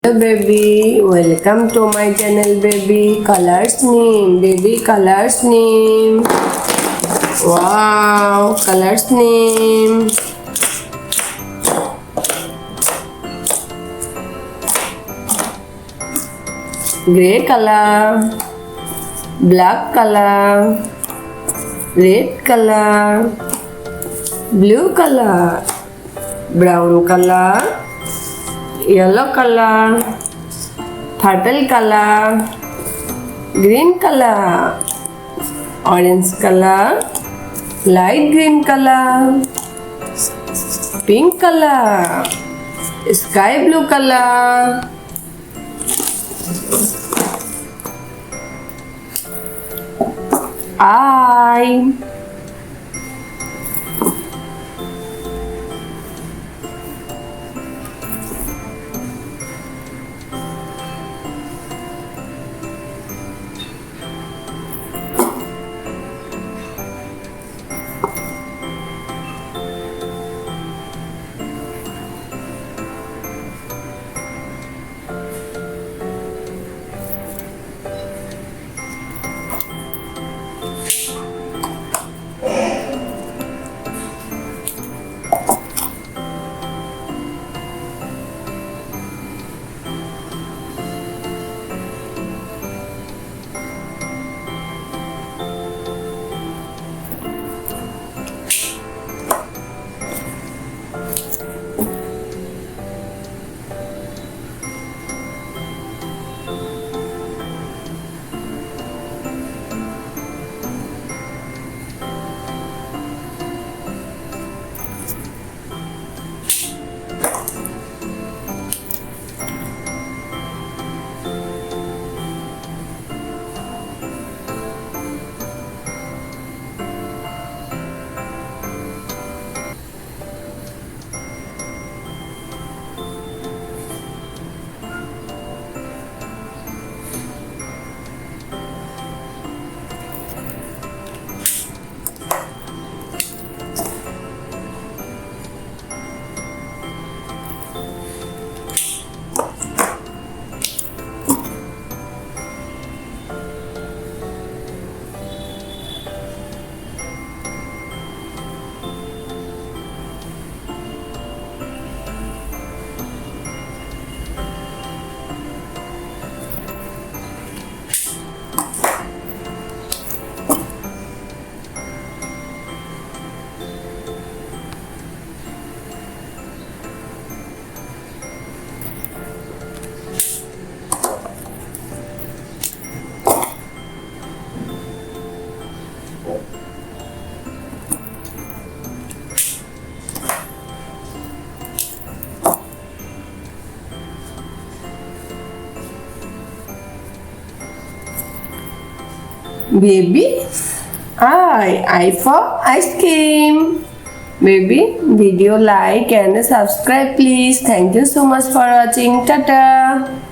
Hello baby, welcome to my channel baby. Colors name, baby colors name. Wow, colors name. Grey color, black color, red color, blue color, brown color, yellow color, purple color, green color, orange color, light green color, pink color, sky blue color. I baby, I for ice cream. Baby, video like and subscribe please. Thank you so much for watching. Tata.